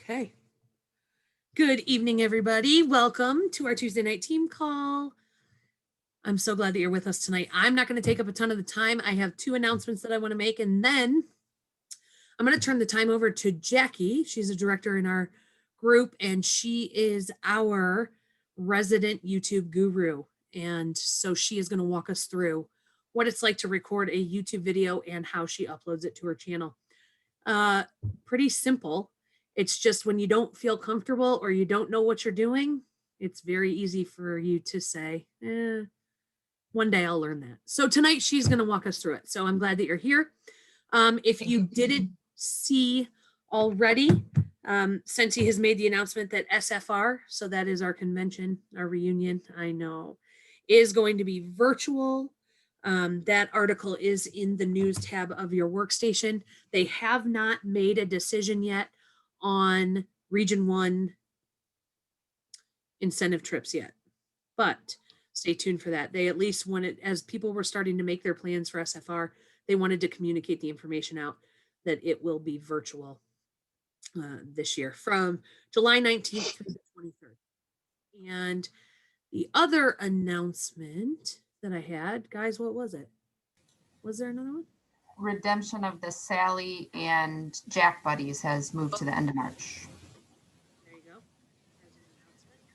Okay. Good evening, everybody. Welcome to our Tuesday night team call. I'm so glad that you're with us tonight. I'm not going to take up a ton of the time. I have two announcements that I want to make, and then I'm going to turn the time over to Jackie. She's a director in our group, and she is our resident YouTube guru. And so she is going to walk us through what it's like to record a YouTube video and how she uploads it to her channel. Pretty simple. It's just when you don't feel comfortable or you don't know what you're doing, it's very easy for you to say, one day I'll learn that. So tonight she's going to walk us through it. So I'm glad that you're here. If you didn't see already, Scentsy has made the announcement that SFR, so that is our convention, our reunion, I know, is going to be virtual. That article is in the news tab of your workstation. They have not made a decision yet on Region 1 incentive trips yet, but stay tuned for that. They at least wanted, as people were starting to make their plans for SFR, they wanted to communicate the information out that it will be virtual this year from July 19th through the 23rd. And the other announcement that I had, guys, what was it? Was there another one? Redemption of the Sally and Jack Buddies has moved to the end of March. There you go.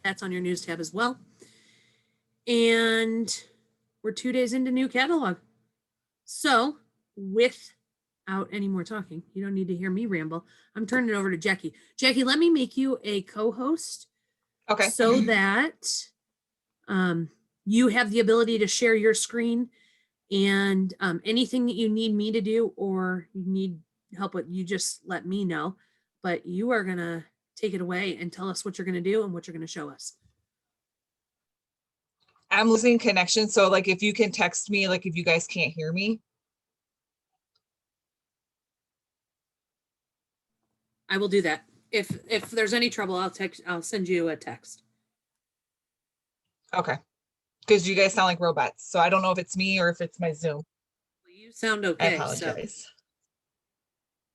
That's on your news tab as well. And we're 2 days into new catalog. So without any more talking, you don't need to hear me ramble. I'm turning it over to Jackie. Jackie, let me make you a co-host. Okay. So that you have the ability to share your screen, and anything that you need me to do or you need help with, you just let me know. But you are going to take it away and tell us what you're going to do and what you're going to show us. I'm losing connection. So like if you can text me, like if you guys can't hear me. I will do that. If there's any trouble, I'll send you a text. Okay. Because you guys sound like robots. So I don't know if it's me or if it's my Zoom. Well, you sound okay. I apologize.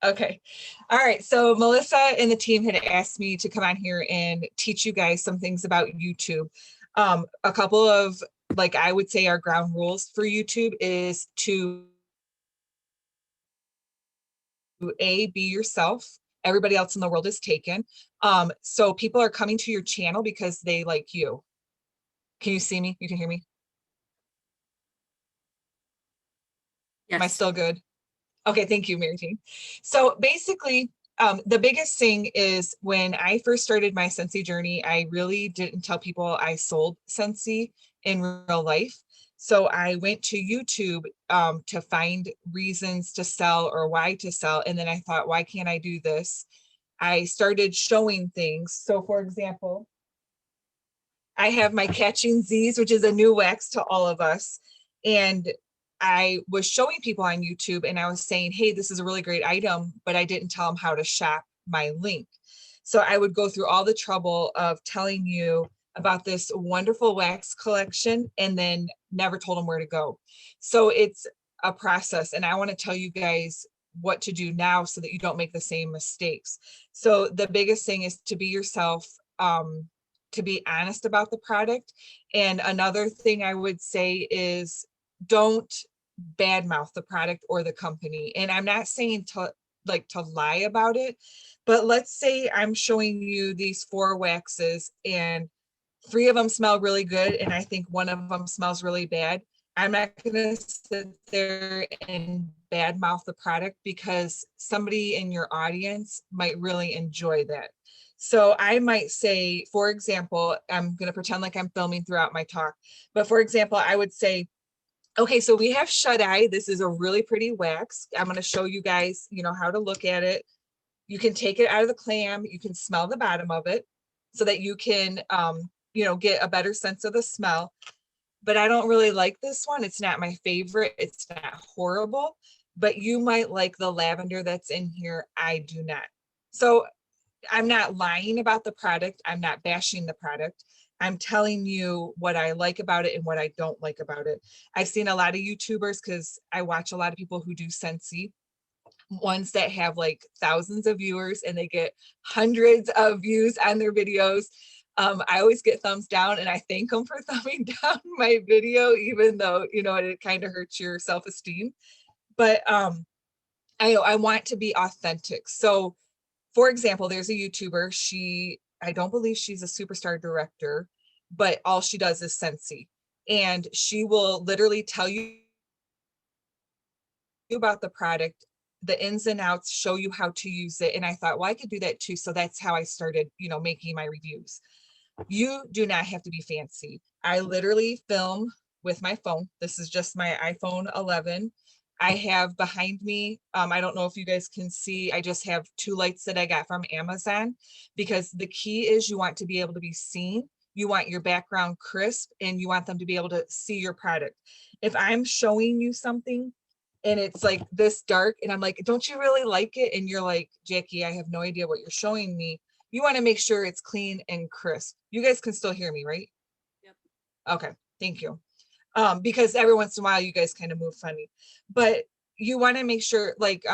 So. Okay. All right. So Melissa and the team had asked me to come on here and teach you guys some things about YouTube. A couple of, like, I would say our ground rules for YouTube is to be yourself. Everybody else in the world is taken. So people are coming to your channel because they like you. Can you see me? You can hear me? Yes. Am I still good? Okay, thank you, Mary Jane. So basically, the biggest thing is when I first started my Scentsy journey, I really didn't tell people I sold Scentsy in real life. So I went to YouTube to find reasons to sell or why to sell. And then I thought, why can't I do this? I started showing things. So for example, I have my Catching Z's, which is a new wax to all of us. And I was showing people on YouTube and I was saying, hey, this is a really great item, but I didn't tell them how to shop my link. So I would go through all the trouble of telling you about this wonderful wax collection and then never told them where to go. So it's a process. And I want to tell you guys what to do now so that you don't make the same mistakes. So the biggest thing is to be yourself, to be honest about the product. And another thing I would say is don't badmouth the product or the company. And I'm not saying to lie about it, but let's say I'm showing you these 4 waxes and 3 of them smell really good and I think 1 of them smells really bad. I'm not going to sit there and badmouth the product because somebody in your audience might really enjoy that. So I might say, for example, I'm going to pretend like I'm filming throughout my talk, but for example, I would say, okay, so we have Shut Eye. This is a really pretty wax. I'm going to show you guys, how to look at it. You can take it out of the clam. You can smell the bottom of it so that you can, get a better sense of the smell. But I don't really like this one. It's not my favorite. It's not horrible, but you might like the lavender that's in here. I do not. So I'm not lying about the product. I'm not bashing the product. I'm telling you what I like about it and what I don't like about it. I've seen a lot of YouTubers because I watch a lot of people who do Scentsy. ones that have like thousands of viewers and they get hundreds of views on their videos. I always get thumbs down and I thank them for thumbing down my video, even though, you know, it kind of hurts your self-esteem. But I want to be authentic. So for example, there's a YouTuber, I don't believe she's a superstar director, but all she does is Scentsy. And she will literally tell you about the product, the ins and outs, show you how to use it. And I thought, well, I could do that too. So that's how I started, you know, making my reviews. You do not have to be fancy. I literally film with my phone. This is just my iPhone 11. I have behind me, I don't know if you guys can see, I just have 2 lights that I got from Amazon, because the key is you want to be able to be seen. You want your background crisp and you want them to be able to see your product. If I'm showing you something and it's like this dark and I'm like, don't you really like it? And you're like, Jackie, I have no idea what you're showing me. You want to make sure it's clean and crisp. You guys can still hear me, right? Yep. Okay, thank you. Because every once in a while you guys kind of move funny, but you want to make sure, like,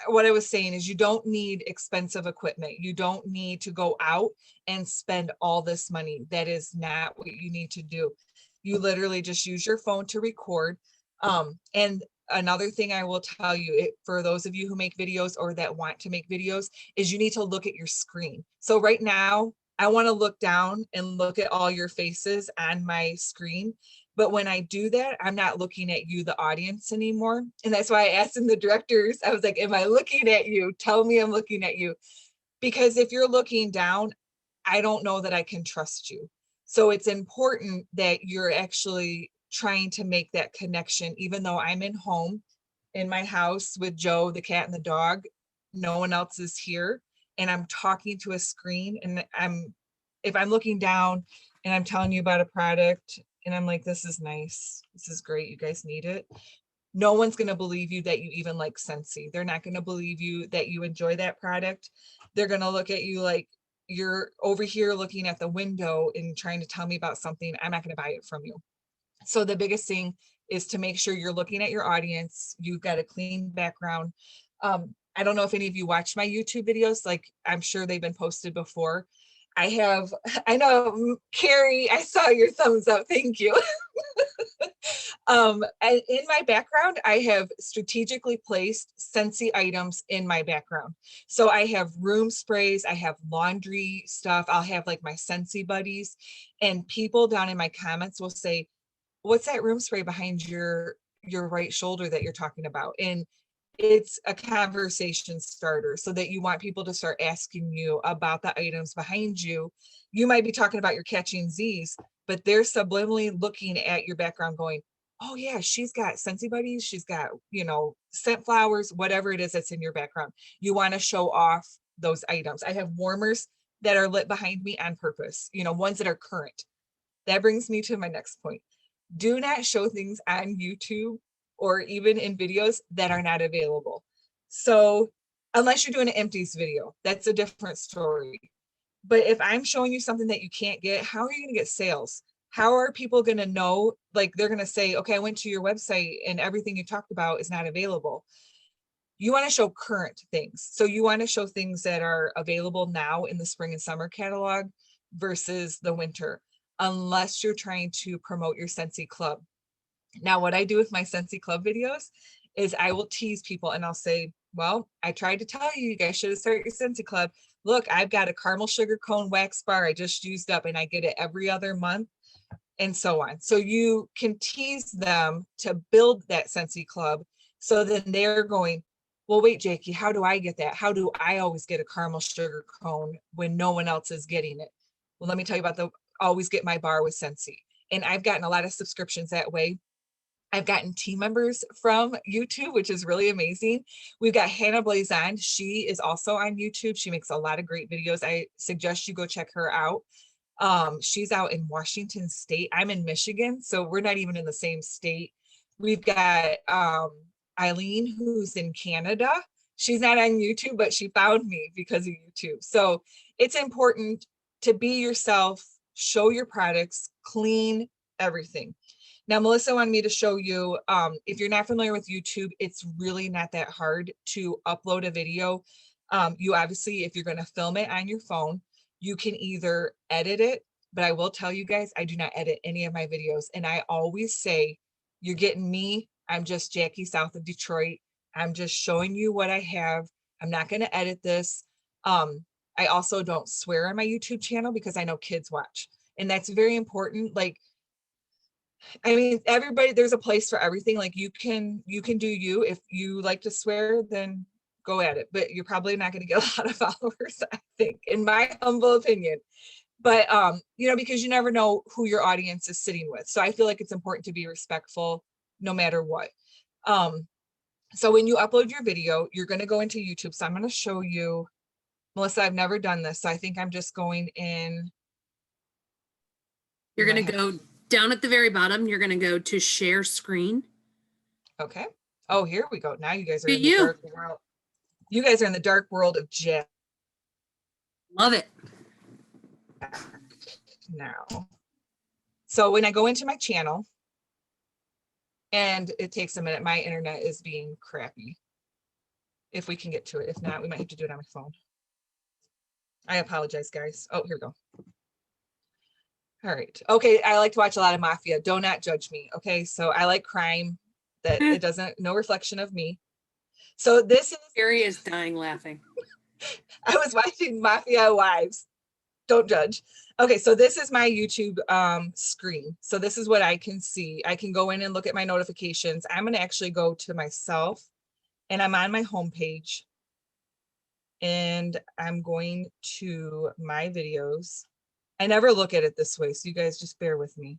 what I was saying is you don't need expensive equipment. You don't need to go out and spend all this money. That is not what you need to do. You literally just use your phone to record. And another thing I will tell you, for those of you who make videos or that want to make videos, is you need to look at your screen. So right now, I want to look down and look at all your faces on my screen. But when I do that, I'm not looking at you, the audience, anymore. And that's why I asked them, the directors, I was like, am I looking at you? Tell me I'm looking at you. Because if you're looking down, I don't know that I can trust you. So it's important that you're actually trying to make that connection, even though I'm in my house with Joe, the cat and the dog, no one else is here. And I'm talking to a screen, and if I'm looking down and I'm telling you about a product and I'm like, this is nice, this is great, you guys need it, no one's going to believe you that you even like Scentsy. They're not going to believe you that you enjoy that product. They're going to look at you like you're over here looking at the window and trying to tell me about something. I'm not going to buy it from you. So the biggest thing is to make sure you're looking at your audience. You've got a clean background. I don't know if any of you watch my YouTube videos, like I'm sure they've been posted before. I know, Carrie, I saw your thumbs up. Thank you. In my background, I have strategically placed Scentsy items in my background. So I have room sprays, I have laundry stuff. I'll have like my Scentsy buddies, and people down in my comments will say, what's that room spray behind your right shoulder that you're talking about? And it's a conversation starter so that you want people to start asking you about the items behind you. You might be talking about your catching Z's, but they're subliminally looking at your background going, oh yeah, she's got Scentsy buddies, she's got, you know, scent flowers, whatever it is that's in your background. You want to show off those items. I have warmers that are lit behind me on purpose, you know, ones that are current. That brings me to my next point. Do not show things on YouTube or even in videos that are not available. So unless you're doing an empties video, that's a different story. But if I'm showing you something that you can't get, how are you going to get sales? How are people going to know? Like, they're going to say, okay, I went to your website and everything you talked about is not available. You want to show current things. So you want to show things that are available now in the spring and summer catalog versus the winter, unless you're trying to promote your Scentsy Club. Now, what I do with my Scentsy Club videos is I will tease people and I'll say, well, I tried to tell you, you guys should have started your Scentsy Club. Look, I've got a caramel sugar cone wax bar I just used up and I get it every other month, and so on. So you can tease them to build that Scentsy Club. So then they're going, well, wait, Jakey, how do I get that? How do I always get a caramel sugar cone when no one else is getting it? Well, let me tell you about the always get my bar with Scentsy. And I've gotten a lot of subscriptions that way. I've gotten team members from YouTube, which is really amazing. We've got Hannah Blazon. She is also on YouTube. She makes a lot of great videos. I suggest you go check her out. She's out in Washington State. I'm in Michigan, so we're not even in the same state. We've got Eileen, who's in Canada. She's not on YouTube, but she found me because of YouTube. So it's important to be yourself, show your products, clean everything. Now, Melissa wanted me to show you, if you're not familiar with YouTube, it's really not that hard to upload a video. You obviously, if you're going to film it on your phone, you can either edit it, but I will tell you guys, I do not edit any of my videos. And I always say, you're getting me. I'm just Jackie south of Detroit. I'm just showing you what I have. I'm not going to edit this. I also don't swear on my YouTube channel because I know kids watch. And that's very important. Like, I mean, everybody, there's a place for everything. Like you can do you. If you like to swear, then go at it. But you're probably not going to get a lot of followers, I think, in my humble opinion. But you know, because you never know who your audience is sitting with. So I feel like it's important to be respectful no matter what. So when you upload your video, you're going to go into YouTube. So I'm going to show you, Melissa, I've never done this. So I think I'm just going in. You're going to go down at the very bottom. You're going to go to share screen. Okay. Oh, here we go. Now you guys are Look in at the you. dark world. You guys are in the dark world of Jack Love it. now. So when I go into my channel, and it takes a minute, my internet is being crappy. If we can get to it. If not, we might have to do it on my phone. I apologize, guys. Oh, here we go. All right. Okay, I like to watch a lot of mafia. Do not judge me. Okay, so I like crime. That it doesn't, no reflection of me. So this is, Gary is dying laughing. I was watching Mafia Wives. Don't judge. Okay, so this is my YouTube screen. So this is what I can see. I can go in and look at my notifications. I'm going to actually go to myself, and I'm on my homepage, and I'm going to my videos. I never look at it this way, so you guys just bear with me.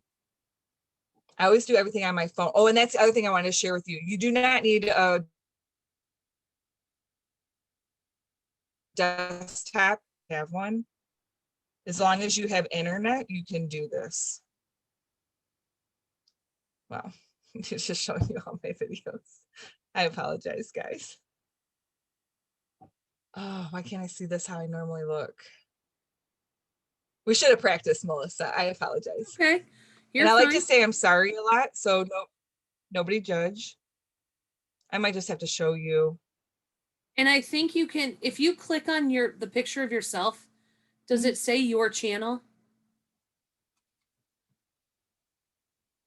I always do everything on my phone. Oh, and that's the other thing I wanted to share with you. You do not need a desktop, have one. As long as you have internet, you can do this. Wow, it's just showing you all my videos. I apologize, guys. Oh, why can't I see this how I normally look? We should have practiced, Melissa. I apologize. Okay. You're and I fine. like to say I'm sorry a lot, so no, nobody judge. I might just have to show you. And I think you can, if you click on the picture of yourself, does it say your channel?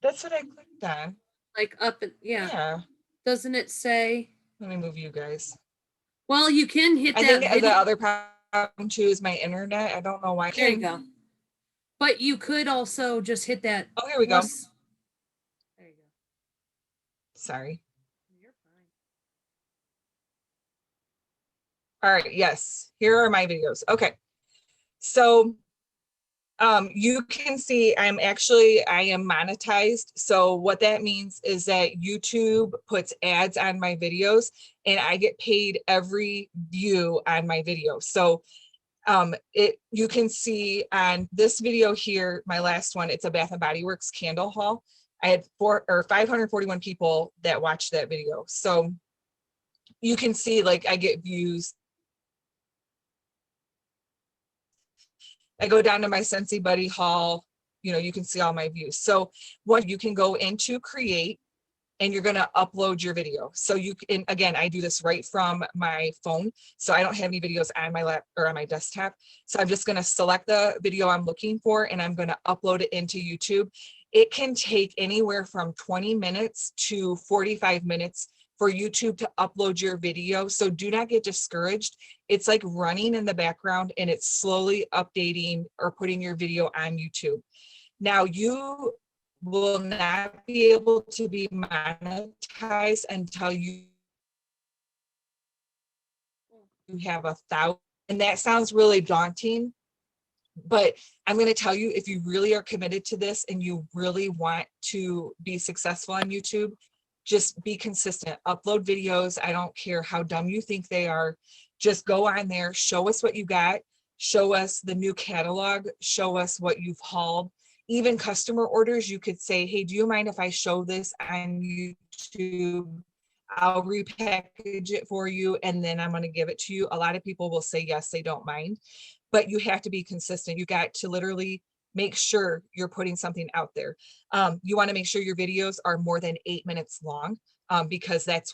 That's what I clicked on. Like up, yeah. Yeah. Doesn't it say? Let me move you guys. Well, you can hit I that think video. the other problem too is my internet. I don't know why. There you go. But you could also just hit that. Oh, here we go. There you go. Sorry. You're fine. All right. Yes. Here are my videos. Okay. So you can see I am monetized. So what that means is that YouTube puts ads on my videos and I get paid every view on my video. So you can see on this video here, my last one, it's a Bath and Body Works candle haul. I had 541 people that watched that video. So you can see, like, I get views. I go down to my Scentsy Buddy haul, you know, you can see all my views. So what you can go into create, and you're going to upload your video. So you can, again, I do this right from my phone. So I don't have any videos on my lap or on my desktop. So I'm just going to select the video I'm looking for, and I'm going to upload it into YouTube. It can take anywhere from 20 minutes to 45 minutes for YouTube to upload your video. So do not get discouraged. It's like running in the background, and it's slowly updating or putting your video on YouTube. Now you will not be able to be monetized until you have 1,000. And that sounds really daunting, but I'm going to tell you, if you really are committed to this and you really want to be successful on YouTube, just be consistent. Upload videos. I don't care how dumb you think they are. Just go on there, show us what you got, show us the new catalog, show us what you've hauled. Even customer orders, you could say, hey, do you mind if I show this on YouTube? I'll repackage it for you, and then I'm going to give it to you. A lot of people will say yes, they don't mind, but you have to be consistent. You got to literally make sure you're putting something out there. You want to make sure your videos are more than 8 minutes long, because that's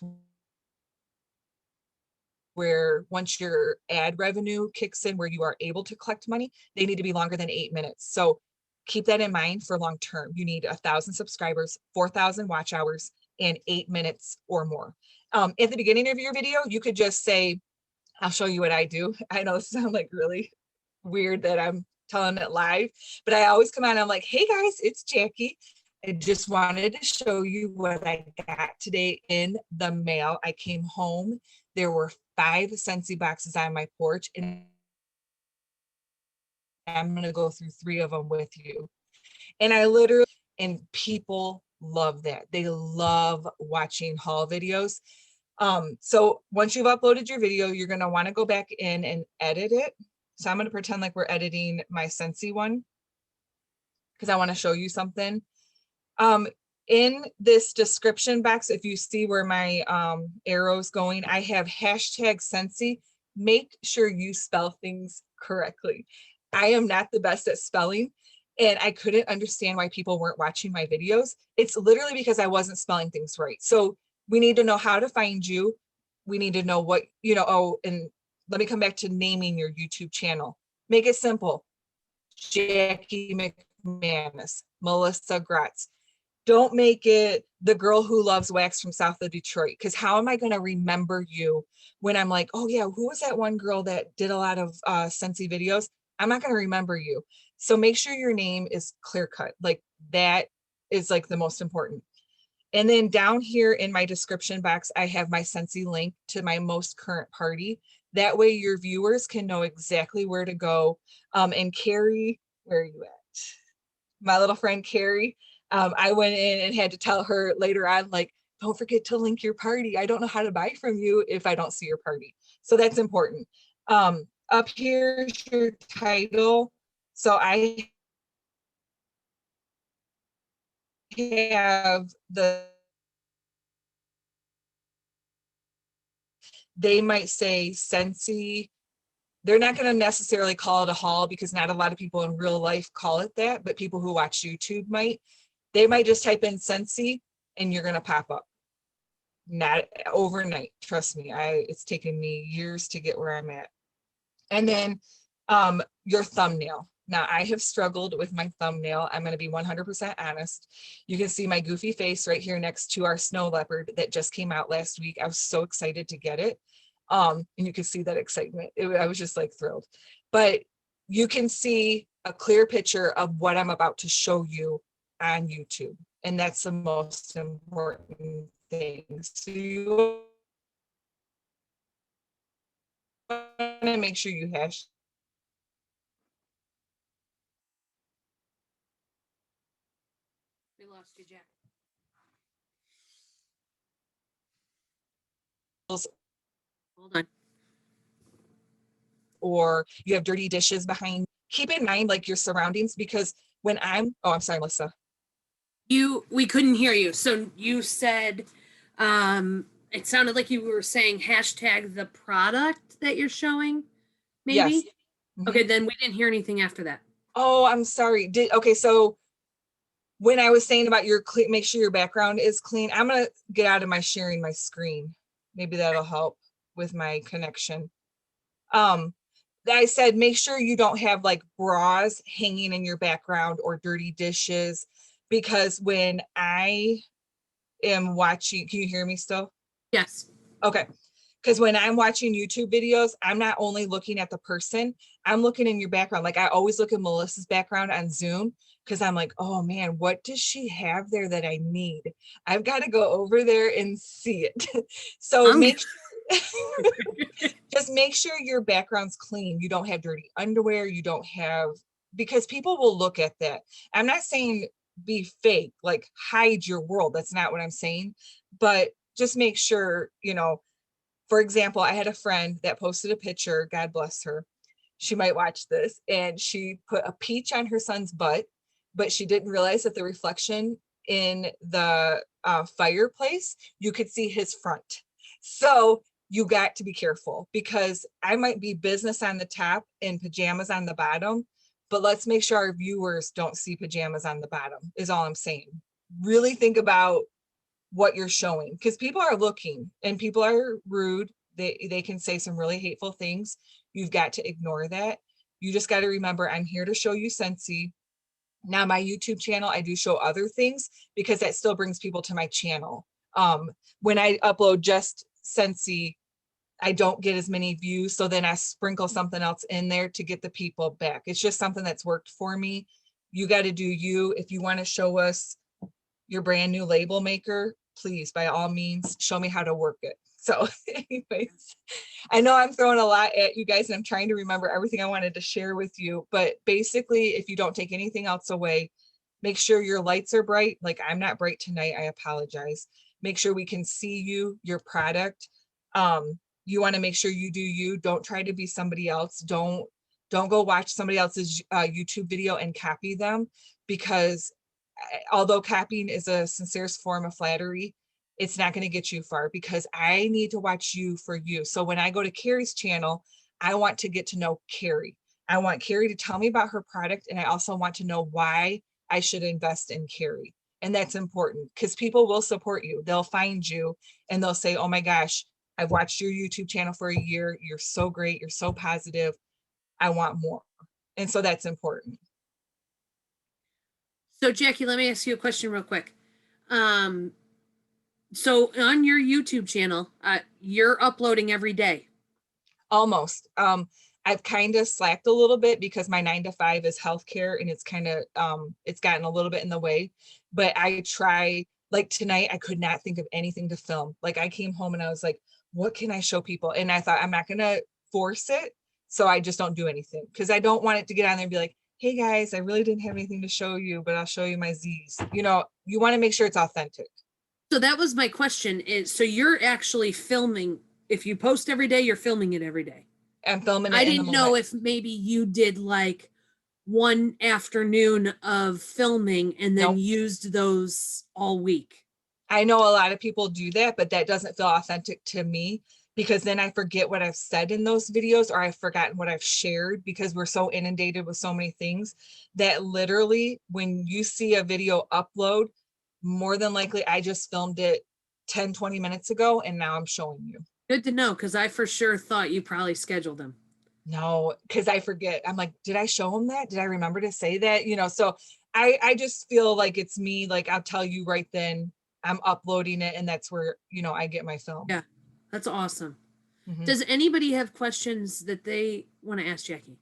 where once your ad revenue kicks in, where you are able to collect money, they need to be longer than 8 minutes. So keep that in mind for long term. You need 1,000 subscribers, 4,000 watch hours, and 8 minutes or more. At the beginning of your video, you could just say, I'll show you what I do. I know this sounds like really weird that I'm telling it live, but I always come on, I'm like, hey guys, it's Jackie. I just wanted to show you what I got today in the mail. I came home. There were 5 Scentsy boxes on my porch, and I'm going to go through 3 of them with you. And I literally, and people love that. They love watching haul videos. So once you've uploaded your video, you're going to want to go back in and edit it. So I'm going to pretend like we're editing my Scentsy one, because I want to show you something. In this description box, if you see where my arrow's going, I have hashtag Scentsy. Make sure you spell things correctly. I am not the best at spelling, and I couldn't understand why people weren't watching my videos. It's literally because I wasn't spelling things right. So we need to know how to find you. We need to know what, oh, and let me come back to naming your YouTube channel. Make it simple. Jackie McManus, Melissa Gratz. Don't make it the girl who loves wax from south of Detroit, because how am I going to remember you when I'm like, oh yeah, who was that one girl that did a lot of Scentsy videos? I'm not going to remember you. So make sure your name is clear cut. Like that is like the most important. And then down here in my description box, I have my Scentsy link to my most current party. That way your viewers can know exactly where to go. And Carrie, where are you at? My little friend Carrie, I went in and had to tell her later on, like, don't forget to link your party. I don't know how to buy from you if I don't see your party. So that's important. Up here's your title. So I have they might say Scentsy. They're not going to necessarily call it a haul, because not a lot of people in real life call it that, but people who watch YouTube might. They might just type in Scentsy and you're going to pop up. Not overnight, trust me. It's taken me years to get where I'm at. And then your thumbnail. Now I have struggled with my thumbnail. I'm going to be 100% honest. You can see my goofy face right here next to our snow leopard that just came out last week. I was so excited to get it. And you can see that excitement. I was just like thrilled. But you can see a clear picture of what I'm about to show you on YouTube. And that's the most important thing. So you want to make sure you hash. We lost you, Jack. Hold on. Or you have dirty dishes behind. Keep in mind like your surroundings, because when I'm sorry, Melissa. We couldn't hear you. So you said, it sounded like you were saying hashtag the product that you're showing, maybe? Yes. Mm-hmm. Okay, then we didn't hear anything after that. Oh, I'm sorry. Okay, so when I was saying about your make sure your background is clean, I'm gonna get out of my sharing my screen. Maybe that'll help with my connection. I said, make sure you don't have like bras hanging in your background or dirty dishes, because when I am watching, can you hear me still? Yes. Okay. Because when I'm watching YouTube videos, I'm not only looking at the person, I'm looking in your background. Like I always look at Melissa's background on Zoom, because I'm like, oh man, what does she have there that I need? I've got to go over there and see it. So just make sure your background's clean. You don't have dirty underwear. You don't have, because people will look at that. I'm not saying be fake, like hide your world. That's not what I'm saying. But just make sure, for example, I had a friend that posted a picture, God bless her. She might watch this, and she put a peach on her son's butt, but she didn't realize that the reflection in the fireplace, you could see his front. So you got to be careful, because I might be business on the top and pajamas on the bottom, but let's make sure our viewers don't see pajamas on the bottom is all I'm saying. Really think about what you're showing, because people are looking and people are rude. They can say some really hateful things. You've got to ignore that. You just got to remember, I'm here to show you Scentsy. Now my YouTube channel, I do show other things because that still brings people to my channel. When I upload just Scentsy, I don't get as many views. So then I sprinkle something else in there to get the people back. It's just something that's worked for me. You got to do you. If you want to show us your brand new label maker, please, by all means, show me how to work it. So anyways, I know I'm throwing a lot at you guys and I'm trying to remember everything I wanted to share with you, but basically, if you don't take anything else away, make sure your lights are bright. Like I'm not bright tonight, I apologize. Make sure we can see you, your product. You want to make sure you do you. Don't try to be somebody else. Don't go watch somebody else's YouTube video and copy them, because although copying is a sincerest form of flattery, it's not going to get you far, because I need to watch you for you. So when I go to Carrie's channel, I want to get to know Carrie. I want Carrie to tell me about her product. And I also want to know why I should invest in Carrie. And that's important because people will support you. They'll find you and they'll say, oh my gosh, I've watched your YouTube channel for a year. You're so great. You're so positive. I want more. And so that's important. So Jackie, let me ask you a question real quick. So on your YouTube channel, you're uploading every day. Almost. I've kind of slacked a little bit because my 9 to 5 is healthcare and it's kind of, it's gotten a little bit in the way, but I try. Like tonight, I could not think of anything to film. Like I came home and I was like, what can I show people? And I thought I'm not going to force it. So I just don't do anything because I don't want it to get on there and be like, hey guys, I really didn't have anything to show you, but I'll show you my Z's. You know, you want to make sure it's authentic. So that was my question is, so you're actually filming, if you post every day, you're filming it every day. I'm filming it. I didn't know if maybe you did like one afternoon of filming and then used those all week. I know a lot of people do that, but that doesn't feel authentic to me because then I forget what I've said in those videos or I've forgotten what I've shared because we're so inundated with so many things that literally when you see a video upload, more than likely I just filmed it 10, 20 minutes ago and now I'm showing you. Good to know because I for sure thought you probably scheduled them. No, because I forget. I'm like, did I show him that? Did I remember to say that? You know, so I just feel like it's me. Like I'll tell you right then I'm uploading it and that's where, you know, I get my film. Yeah, that's awesome. Mm-hmm. Does anybody have questions that they want to ask Jackie?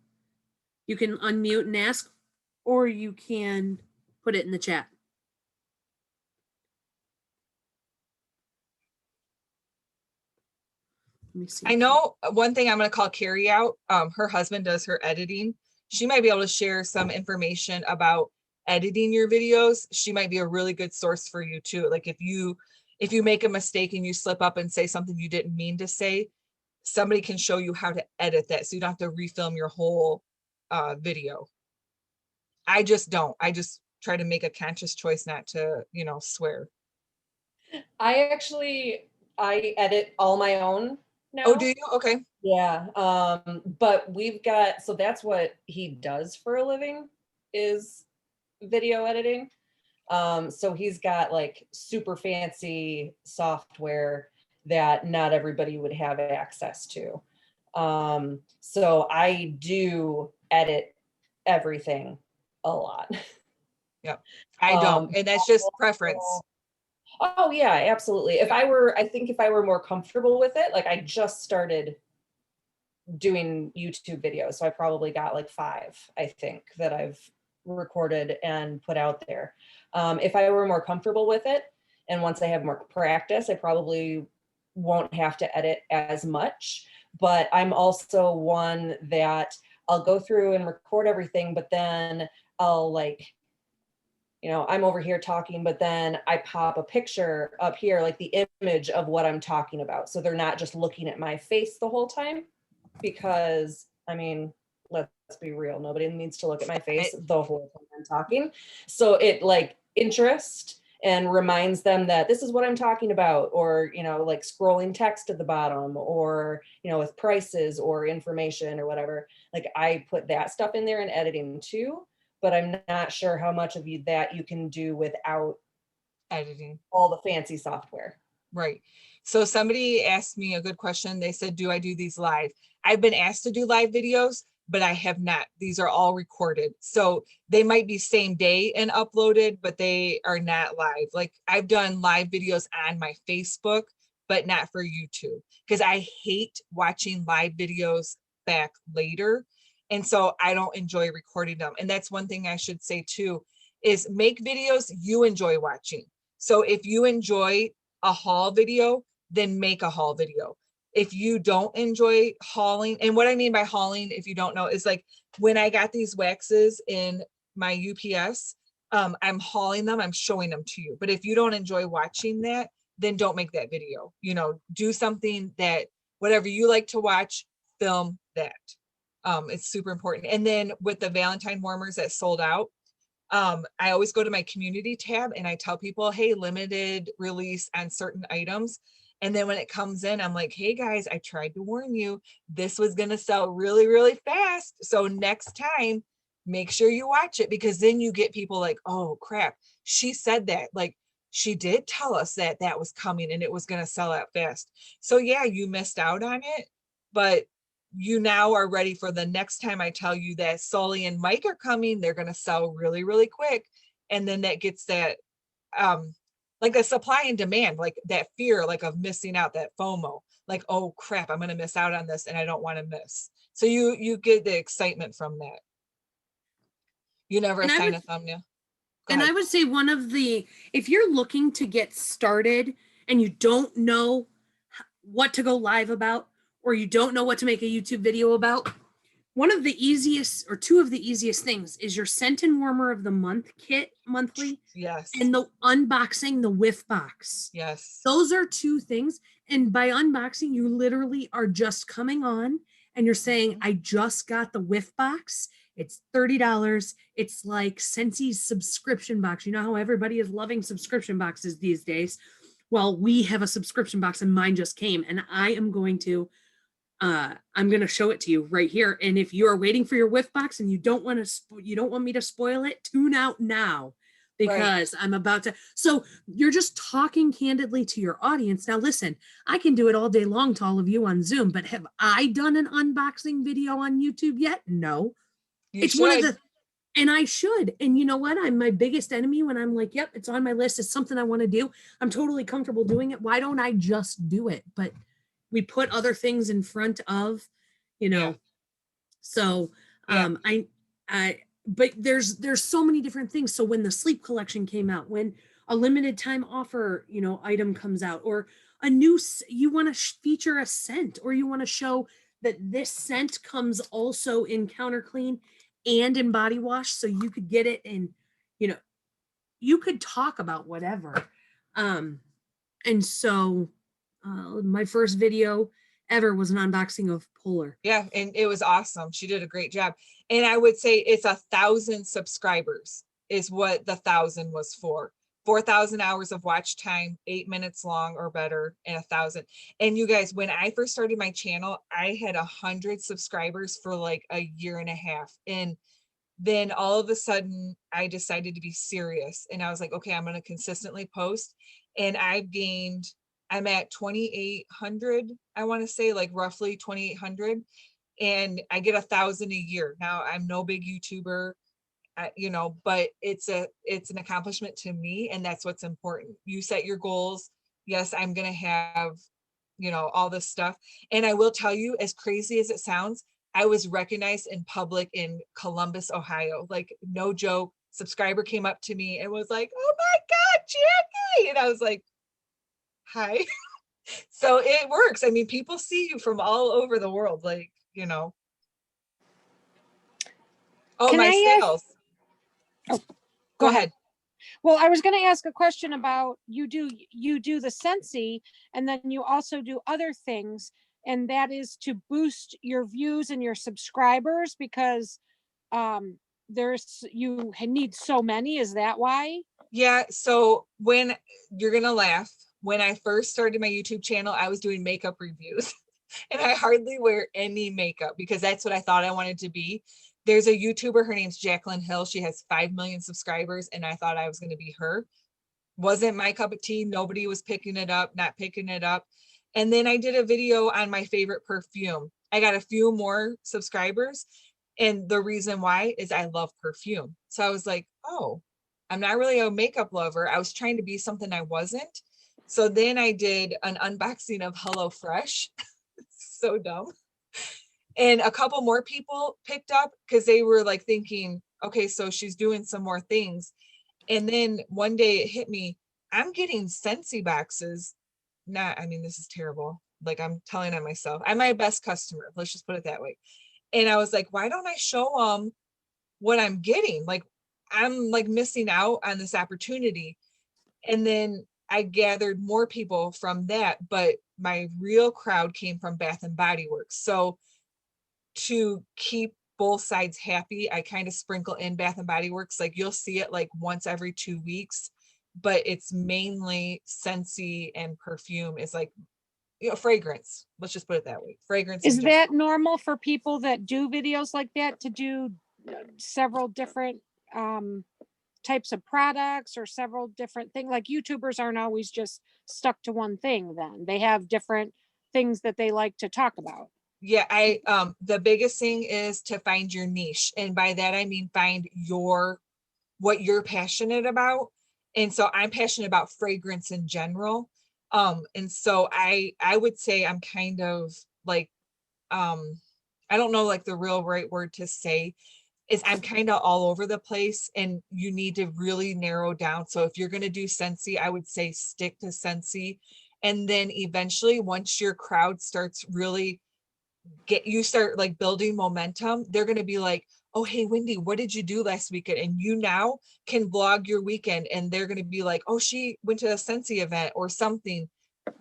You can unmute and ask, or you can put it in the chat. Let me see. I know one thing I'm going to call Carrie out. Her husband does her editing. She might be able to share some information about editing your videos. She might be a really good source for you too. Like if you make a mistake and you slip up and say something you didn't mean to say, somebody can show you how to edit that so you don't have to refilm your whole video. I just don't. I just try to make a conscious choice not to, you know, swear. I edit all my own now. Oh, do you? Okay. Yeah. But we've got, so that's what he does for a living is video editing. So he's got like super fancy software that not everybody would have access to. So I do edit everything a lot. Yep. I don't. And that's just preference. Oh yeah, absolutely. I think if I were more comfortable with it, like I just started doing YouTube videos. So I probably got like 5, I think, that I've recorded and put out there. If I were more comfortable with it, and once I have more practice, I probably won't have to edit as much. But I'm also one that I'll go through and record everything, but then I'll like, you know, I'm over here talking, but then I pop a picture up here, like the image of what I'm talking about. So they're not just looking at my face the whole time, because I mean, let's be real. Nobody needs to look at my face the whole time I'm talking. So it like interest and reminds them that this is what I'm talking about, or, you know, like scrolling text at the bottom, or, you know, with prices or information or whatever. Like I put that stuff in there in editing too, but I'm not sure how much of that you can do without Editing. all the fancy software. Right. So somebody asked me a good question. They said, do I do these live? I've been asked to do live videos, but I have not. These are all recorded. So they might be same day and uploaded, but they are not live. Like I've done live videos on my Facebook, but not for YouTube, because I hate watching live videos back later. And so I don't enjoy recording them. And that's one thing I should say too, is make videos you enjoy watching. So if you enjoy a haul video, then make a haul video. If you don't enjoy hauling, and what I mean by hauling, if you don't know, is like when I got these waxes in my UPS, I'm hauling them, I'm showing them to you. But if you don't enjoy watching that, then don't make that video. You know, do something that whatever you like to watch, film that. It's super important. And then with the Valentine warmers that sold out, I always go to my community tab and I tell people, hey, limited release on certain items. And then when it comes in, I'm like, hey guys, I tried to warn you, this was going to sell really, really fast. So next time, make sure you watch it, because then you get people like, oh crap, she said that. Like she did tell us that that was coming and it was going to sell out fast. So yeah, you missed out on it, but you now are ready for the next time I tell you that Sully and Mike are coming, they're going to sell really, really quick. And then that gets that, like a supply and demand, like that fear, like of missing out, that FOMO, like, oh crap, I'm going to miss out on this and I don't want to miss. So you get the excitement from that. You never assign a thumbnail. And I would say one of the, if you're looking to get started and you don't know what to go live about, or you don't know what to make a YouTube video about, one of the easiest, or two of the easiest things, is your Scent and Warmer of the Month kit monthly. Yes. And the unboxing the whiff box. Yes. Those are two things. And by unboxing, you literally are just coming on and you're saying, I just got the whiff box. It's $30. It's like Scentsy's subscription box. You know how everybody is loving subscription boxes these days? Well, we have a subscription box and mine just came, and I am going to I'm going to show it to you right here. And if you are waiting for your whiff box and you don't want me to spoil it, tune out now, because right. I'm about to. So you're just talking candidly to your audience. Now, listen, I can do it all day long to all of you on Zoom, but have I done an unboxing video on YouTube yet? No. It's one of the, and I should. And you know what? I'm my biggest enemy when I'm like, yep, it's on my list. It's something I want to do. I'm totally comfortable doing it. Why don't I just do it? But we put other things in front of, you know, yeah. So but there's so many different things. So when the sleep collection came out, when a limited time offer, you know, item comes out, or a new, you want to feature a scent, or you want to show that this scent comes also in counter clean and in body wash. So you could get it in, you know, you could talk about whatever. And so my first video ever was an unboxing of Polar. Yeah, and it was awesome. She did a great job. And I would say it's 1,000 subscribers is what the 1,000 was for. 4,000 hours of watch time, 8 minutes long or better, and 1,000. And you guys, when I first started my channel, I had 100 subscribers for like a year and a half. And then all of a sudden I decided to be serious. And I was like, okay, I'm going to consistently post. And I'm at 2,800, I want to say, like roughly 2,800, and I get 1,000 a year. Now I'm no big YouTuber, you know, but it's an accomplishment to me, and that's what's important. You set your goals. Yes, I'm going to have, you know, all this stuff. And I will tell you, as crazy as it sounds, I was recognized in public in Columbus, Ohio. Like, no joke. Subscriber came up to me and was like, oh my God, Jackie. And I was like, hi. So it works. I mean, people see you from all over the world, like, you know. Oh, Can my I sales. Go ahead. Well, I was going to ask a question about you do the Scentsy, and then you also do other things, and that is to boost your views and your subscribers, because you need so many. Is that why? Yeah, so when you're gonna laugh, when I first started my YouTube channel, I was doing makeup reviews and I hardly wear any makeup because that's what I thought I wanted to be. There's a YouTuber, her name's Jacqueline Hill. She has 5 million subscribers, and I thought I was gonna be her. Wasn't my cup of tea. Nobody was picking it up, not picking it up. And then I did a video on my favorite perfume. I got a few more subscribers. And the reason why is I love perfume. So I was like, oh, I'm not really a makeup lover. I was trying to be something I wasn't. So then I did an unboxing of HelloFresh. So dumb. And a couple more people picked up because they were like thinking, okay, so she's doing some more things. And then one day it hit me, I'm getting Scentsy boxes. I mean, this is terrible. Like I'm telling on myself, I'm my best customer. Let's just put it that way. And I was like, why don't I show them what I'm getting? Like, I'm like missing out on this opportunity. And then I gathered more people from that, but my real crowd came from Bath and Body Works. So to keep both sides happy, I kind of sprinkle in Bath and Body Works. Like you'll see it like once every 2 weeks, but it's mainly Scentsy and perfume is like, you know, fragrance. Let's just put it that way. Fragrance. Is in general. that normal for people that do videos like that to do several different types of products or several different things? Like YouTubers aren't always just stuck to one thing then. They have different things that they like to talk about. Yeah, the biggest thing is to find your niche. And by that I mean find what you're passionate about. And so I'm passionate about fragrance in general. And so I would say I'm kind of like I don't know like the real right word to say is I'm kind of all over the place, and you need to really narrow down. So if you're going to do Scentsy, I would say stick to Scentsy. And then eventually once your crowd starts really you start like building momentum, they're going to be like, oh, hey, Wendy, what did you do last weekend? And you now can vlog your weekend, and they're going to be like, oh, she went to a Scentsy event or something.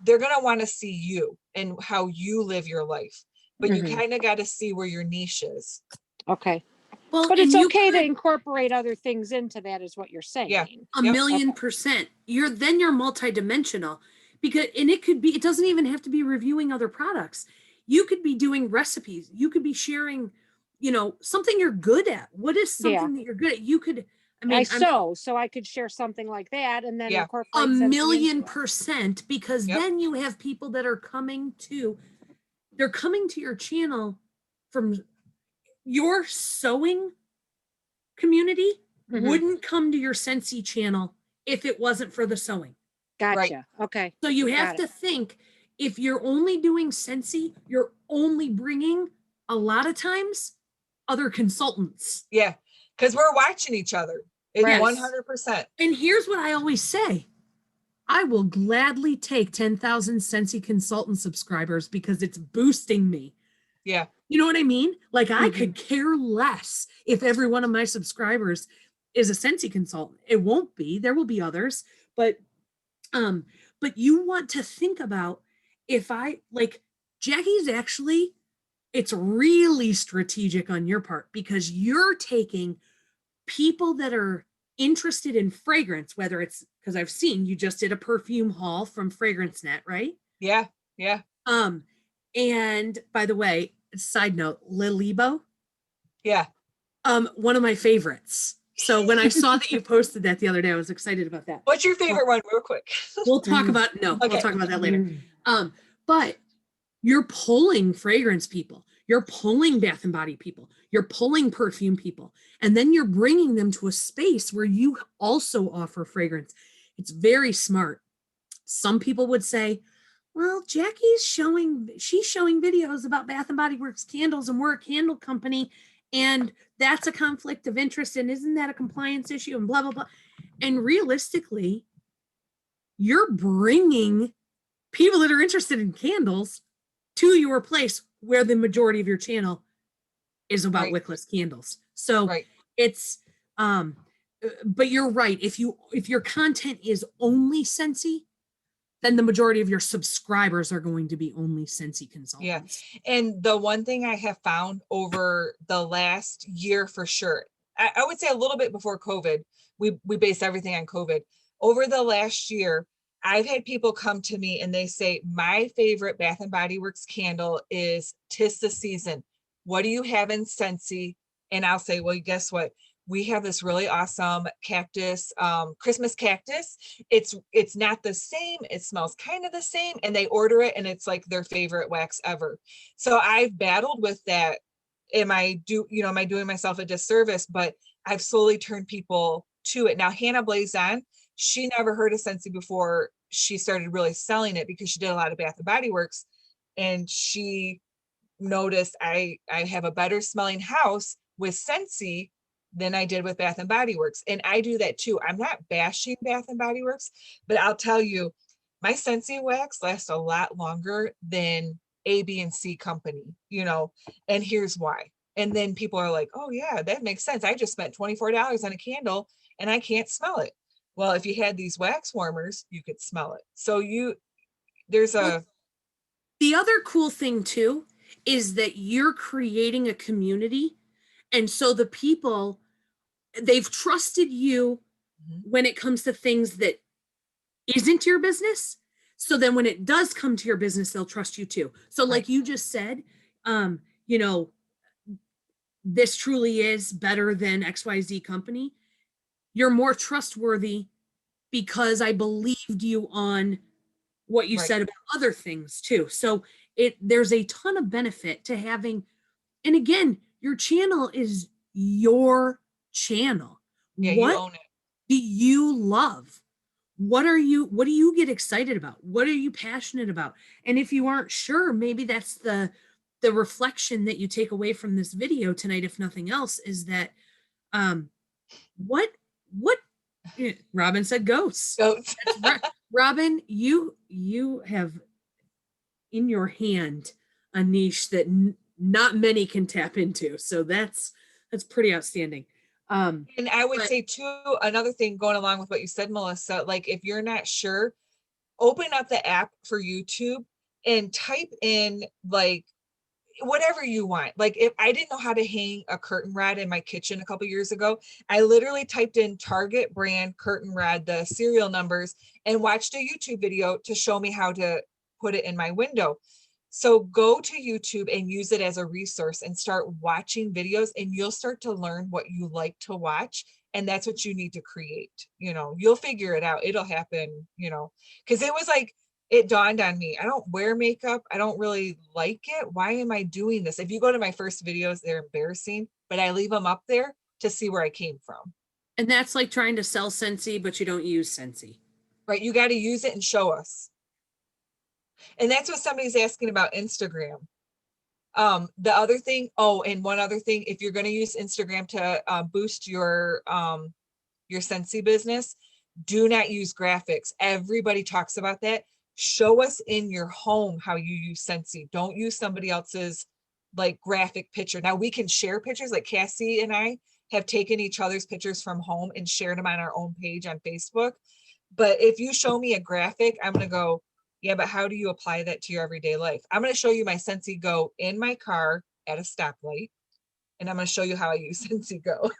They're going to want to see you and how you live your life, but you kind of got to see where your niche is. Okay. Well, But and it's you okay to could- incorporate other things into that is what you're saying. Yeah. a Yep. million percent. You're multidimensional because, and it doesn't even have to be reviewing other products. You could be doing recipes. You could be sharing, something you're good at. What is something that you're good at? You could, so I could share something like that and then Yeah. incorporate a Scentsy million into it. percent, because Yep. then you have people that are coming to your channel from your sewing community wouldn't come to your Scentsy channel if it wasn't for the sewing. Gotcha. Right. Okay. So you have Got to think, if you're only doing Scentsy, you're only bringing a lot of times other consultants. Yeah. Because we're watching each other. It's Right. 100%. And here's what I always say. I will gladly take 10,000 Scentsy consultant subscribers because it's boosting me. Yeah. You know what I mean? Like I could care less if every one of my subscribers is a Scentsy consultant. It won't be. There will be others, but you want to think about, if I like Jackie's, actually, it's really strategic on your part because you're taking people that are interested in fragrance, whether it's because I've seen you just did a perfume haul from Fragrance Net, right? Yeah. Yeah. And by the way, side note, Lilibo, Yeah. one of my favorites. So when I saw that you posted that the other day, I was excited about that. What's your favorite one, real quick? We'll talk about we'll talk about that later. But you're pulling fragrance people, you're pulling Bath and Body people, you're pulling perfume people, and then you're bringing them to a space where you also offer fragrance. It's very smart. Some people would say, well, she's showing videos about Bath and Body Works candles, and we're a candle company, and that's a conflict of interest, and isn't that a compliance issue, and blah, blah, blah. And realistically, you're bringing people that are interested in candles to your place where the majority of your channel is about wickless candles. So it's, but you're right. If your content is only Scentsy, then the majority of your subscribers are going to be only Scentsy consultants. Yeah. And the one thing I have found over the last year for sure, I would say a little bit before COVID. We based everything on COVID. Over the last year, I've had people come to me and they say, my favorite Bath and Body Works candle is 'Tis the Season. What do you have in Scentsy? And I'll say, well, guess what? We have this really awesome cactus, Christmas cactus. It's not the same. It smells kind of the same. And they order it and it's like their favorite wax ever. So I've battled with that. Am I doing myself a disservice? But I've slowly turned people to it. Now, Hannah Blazon, she never heard of Scentsy before she started really selling it because she did a lot of Bath and Body Works. And she noticed I have a better smelling house with Scentsy than I did with Bath and Body Works. And I do that too. I'm not bashing Bath and Body Works, but I'll tell you, my Scentsy wax lasts a lot longer than A, B, and C company, and here's why. And then people are like, oh yeah, that makes sense. I just spent $24 on a candle and I can't smell it. Well, if you had these wax warmers, you could smell it. So the other cool thing too is that you're creating a community. And so the people, they've trusted you when it comes to things that isn't your business. So then when it does come to your business, they'll trust you too. So like you just said, this truly is better than XYZ company. You're more trustworthy because I believed you on what you said about other things too. So there's a ton of benefit to having, and again, your channel is your channel. Yeah, what you own it. do you love? What do you get excited about? What are you passionate about? And if you aren't sure, maybe that's the reflection that you take away from this video tonight, if nothing else, is that what Robin said ghosts. Goats. That's right. Robin, you have in your hand a niche that not many can tap into. So that's pretty outstanding. And I would say too, another thing going along with what you said, Melissa, like if you're not sure, open up the app for YouTube and type in like whatever you want. Like if I didn't know how to hang a curtain rod in my kitchen a couple years ago, I literally typed in Target brand curtain rod, the serial numbers, and watched a YouTube video to show me how to put it in my window. So go to YouTube and use it as a resource and start watching videos, and you'll start to learn what you like to watch. And that's what you need to create. You'll figure it out. It'll happen, because it was like, it dawned on me, I don't wear makeup. I don't really like it. Why am I doing this? If you go to my first videos, they're embarrassing, but I leave them up there to see where I came from. And that's like trying to sell Scentsy, but you don't use Scentsy. Right. You got to use it and show us. And that's what somebody's asking about Instagram. The other thing, and one other thing, if you're going to use Instagram to boost your Scentsy business, do not use graphics. Everybody talks about that. Show us in your home how you use Scentsy. Don't use somebody else's like graphic picture. Now we can share pictures, like Cassie and I have taken each other's pictures from home and shared them on our own page on Facebook. But if you show me a graphic, I'm going to go, yeah, but how do you apply that to your everyday life? I'm going to show you my Scentsy Go in my car at a stoplight, and I'm going to show you how I use Scentsy Go.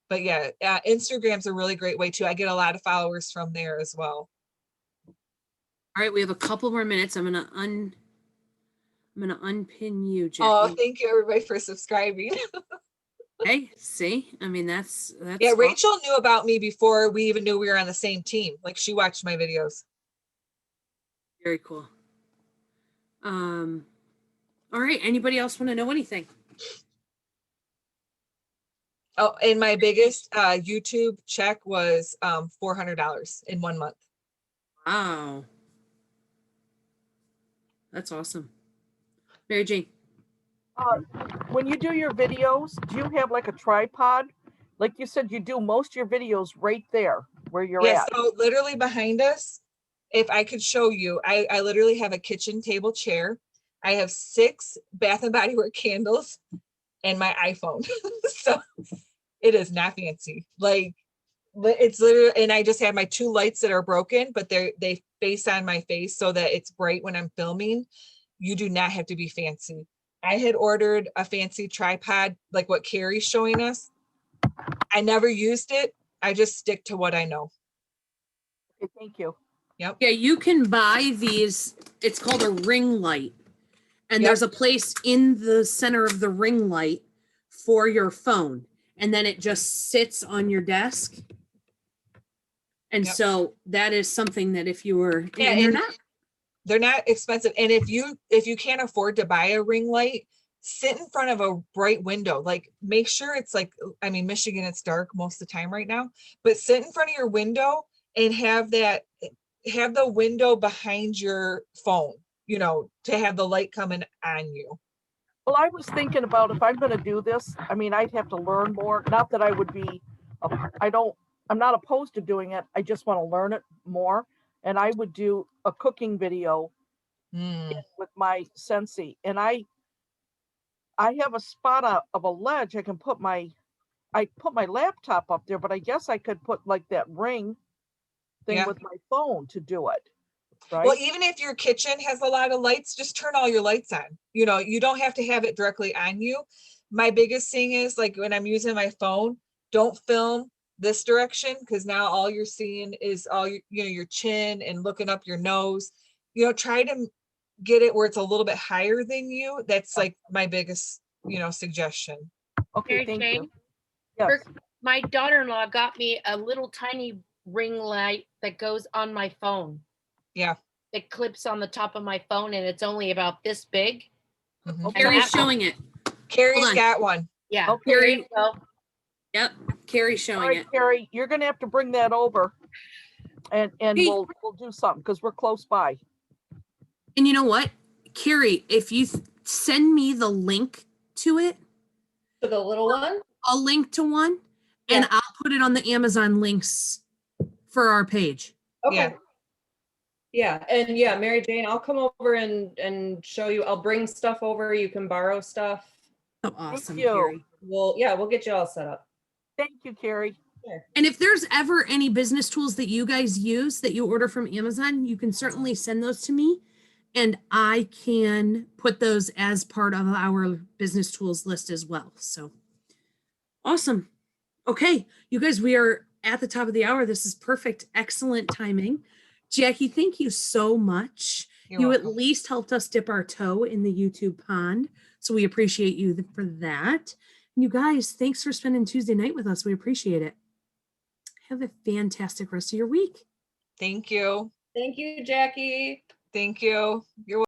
But yeah, Instagram's a really great way too. I get a lot of followers from there as well. All right, we have a couple more minutes. I'm gonna unpin you, Jackie. Oh, thank you everybody for subscribing. Hey, see, I mean that's yeah. awesome. Rachel knew about me before we even knew we were on the same team. Like she watched my videos. Very cool. All right. Anybody else want to know anything? Oh, and my biggest YouTube check was $400 in 1 month. Wow. That's awesome. Mary Jane. When you do your videos, do you have like a tripod? Like you said, you do most of your videos right there where you're Yes, at. so literally behind us, if I could show you, I literally have a kitchen table chair. I have 6 Bath and Body Works candles and my iPhone. So it is not fancy. Like it's literally, and I just have my 2 lights that are broken, but they face on my face so that it's bright when I'm filming. You do not have to be fancy. I had ordered a fancy tripod, like what Carrie's showing us. I never used it. I just stick to what I know. Okay, thank you. Yep. Yeah, you can buy these. It's called a ring light. And Yep. there's a place in the center of the ring light for your phone. And then it just sits on your desk. And Yep. so that is something that if you were, Yeah, and and they're not expensive. And if you can't afford to buy a ring light, sit in front of a bright window. Like, make sure it's like, I mean, Michigan, it's dark most of the time right now, but sit in front of your window and have the window behind your phone, you know, to have the light coming on you. Well, I was thinking about if I'm going to do this, I mean, I'd have to learn more. Not that I would be, I'm not opposed to doing it. I just want to learn it more. And I would do a cooking video with my Scentsy. And I have a spot of a ledge. I put my laptop up there, but I guess I could put like that ring thing with my phone to do it. Right? Well, even if your kitchen has a lot of lights, just turn all your lights on. You know, you don't have to have it directly on you. My biggest thing is, like, when I'm using my phone, don't film this direction, because now all you're seeing is all your chin and looking up your nose. You know, try to get it where it's a little bit higher than you. That's like my biggest, suggestion. Okay, Mary thank you. Jane, Yes. my daughter-in-law got me a little tiny ring light that goes on my phone. Yeah. It clips on the top of my phone and it's only about this big. Mhm. Carrie's showing it. Carrie's on. got one. Yeah. Okay. There you go. Yep. Carrie's All showing right, it. Carrie, you're gonna have to bring that over, and Hey. we'll do something because we're close by. And you know what, Carrie, if you send me the link to it, For the little one? I'll link to one and Yeah. I'll put it on the Amazon links for our page. Okay. Yeah. Yeah, and yeah, Mary Jane, I'll come over and show you. I'll bring stuff over. You can borrow stuff. So awesome, you. Carrie. We'll get you all set up. Thank you, Carrie. And if there's ever any business tools that you guys use that you order from Amazon, you can certainly send those to me and I can put those as part of our business tools list as well. So awesome. Okay, you guys, we are at the top of the hour. This is perfect. Excellent timing. Jackie, thank you so much. You're You welcome. at least helped us dip our toe in the YouTube pond. So we appreciate you for that. And you guys, thanks for spending Tuesday night with us. We appreciate it. Have a fantastic rest of your week. Thank you. Thank you, Jackie. Thank you. You're welcome.